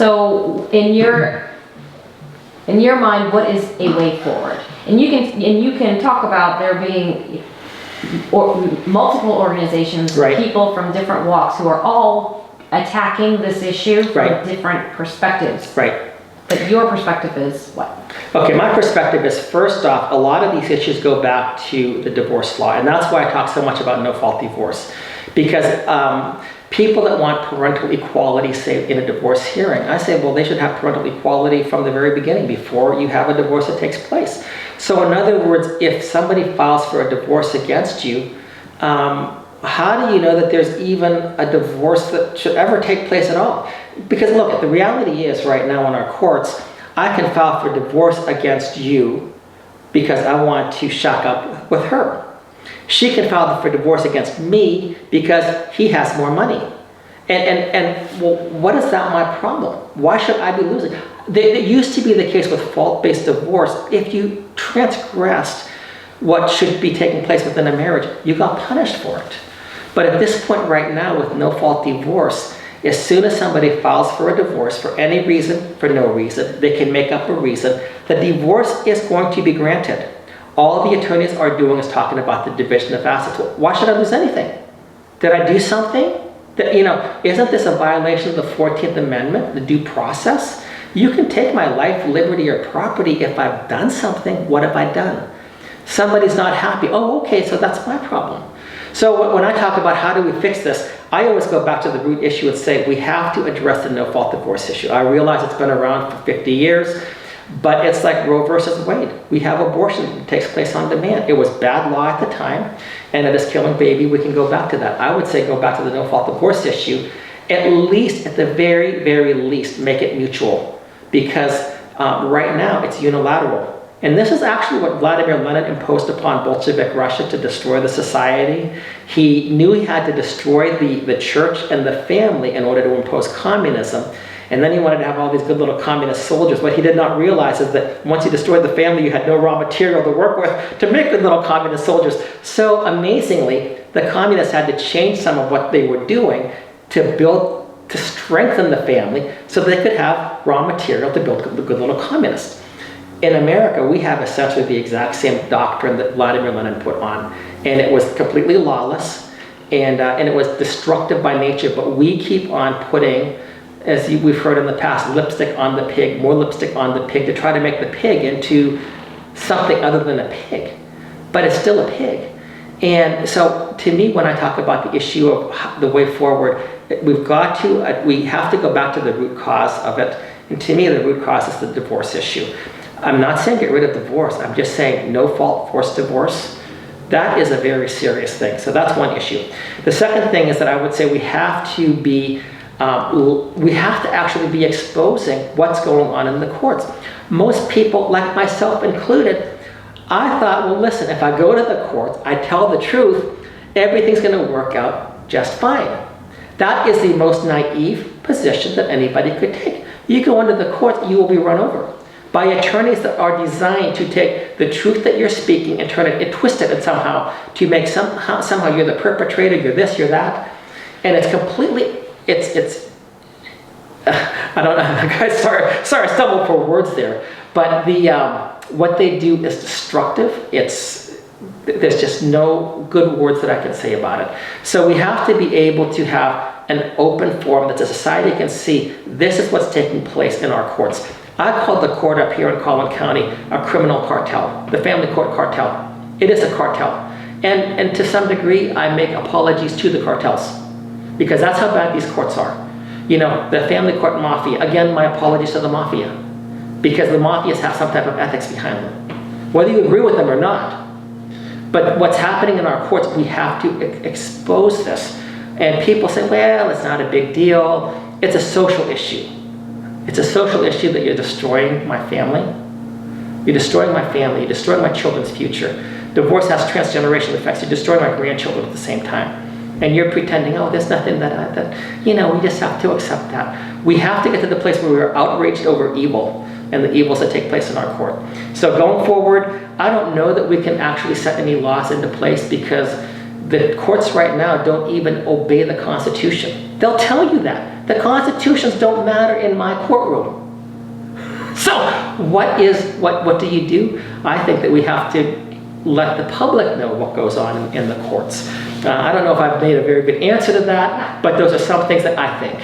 So in your mind, what is a way forward? And you can talk about there being multiple organizations, right, people from different walks who are all attacking this issue from right, different perspectives. Right. But your perspective is what? Okay, my perspective is, first off, a lot of these issues go back to the divorce law, and that's why I talk so much about no-fault divorce. Because people that want parental equality, say in a divorce hearing, I say, well, they should have parental equality from the very beginning, before you have a divorce that takes place. So in other words, if somebody files for a divorce against you, how do you know that there's even a divorce that should ever take place at all? Because look, the reality is right now in our courts, I can file for divorce against you because I want to shack up with her. She can file for divorce against me because he has more money. And well, what is that my problem? Why should I be losing? It used to be the case with fault-based divorce. If you transgressed what should be taking place within a marriage, you got punished for it. But at this point right now, with no-fault divorce, as soon as somebody files for a divorce for any reason, for no reason, they can make up a reason, the divorce is going to be granted. All the attorneys are doing is talking about the division of assets. Why should I lose anything? Did I do something? That, isn't this a violation of the 14th Amendment, the due process? You can take my life, liberty, or property if I've done something. What have I done? Somebody's not happy. Oh, okay, so that's my problem. So when I talk about how do we fix this, I always go back to the root issue and say we have to address the no-fault divorce issue. I realize it's been around for 50 years, but it's like Roe versus Wade. We have abortion that takes place on demand. It was bad law at the time, and it is killing baby. We can go back to that. I would say go back to the no-fault divorce issue. At least, at the very, very least, make it mutual. Because right now, it's unilateral. And this is actually what Vladimir Lenin imposed upon Bolshevik Russia to destroy the society. He knew he had to destroy the church and the family in order to impose communism. And then he wanted to have all these good little communist soldiers. What he did not realize is that once you destroyed the family, you had no raw material to work with to make good little communist soldiers. So amazingly, the communists had to change some of what they were doing to strengthen the family so they could have raw material to build good little communists. In America, we have essentially the exact same doctrine that Vladimir Lenin put on. And it was completely lawless, and it was destructive by nature, but we keep on putting, as we've heard in the past, lipstick on the pig, more lipstick on the pig, to try to make the pig into something other than a pig. But it's still a pig. And so to me, when I talk about the issue of the way forward, we have to go back to the root cause of it. And to me, the root cause is the divorce issue. I'm not saying get rid of divorce. I'm just saying no-fault forced divorce. That is a very serious thing. So that's one issue. The second thing is that I would say we have to actually be exposing what's going on in the courts. Most people, like myself included, I thought, well, listen, if I go to the courts, I tell the truth, everything's going to work out just fine. That is the most naive position that anybody could take. You go into the courts, you will be run over by attorneys that are designed to take the truth that you're speaking and turn it and twist it and somehow to make somehow you're the perpetrator, you're this, you're that, and it's completely I don't know, guys. Sorry, I stumbled for words there. But what they do is destructive. There's just no good words that I can say about it. So we have to be able to have an open forum that the society can see this is what's taking place in our courts. I call the court up here in Collin County a criminal cartel, the family court cartel. It is a cartel. And to some degree, I make apologies to the cartels because that's how bad these courts are. The family court mafia, again, my apologies to the mafia because the mafias have some type of ethics behind them, whether you agree with them or not. But what's happening in our courts, we have to expose this. And people say, well, it's not a big deal. It's a social issue. It's a social issue that you're destroying my family. You're destroying my family. You're destroying my children's future. Divorce has transgenerational effects. You're destroying my grandchildren at the same time. And you're pretending, oh, there's nothing we just have to accept that. We have to get to the place where we're outraged over evil and the evils that take place in our court. So going forward, I don't know that we can actually set any laws into place because the courts right now don't even obey the Constitution. They'll tell you that. The constitutions don't matter in my courtroom. So what do you do? I think that we have to let the public know what goes on in the courts. I don't know if I've made a very good answer to that, but those are some things that I think.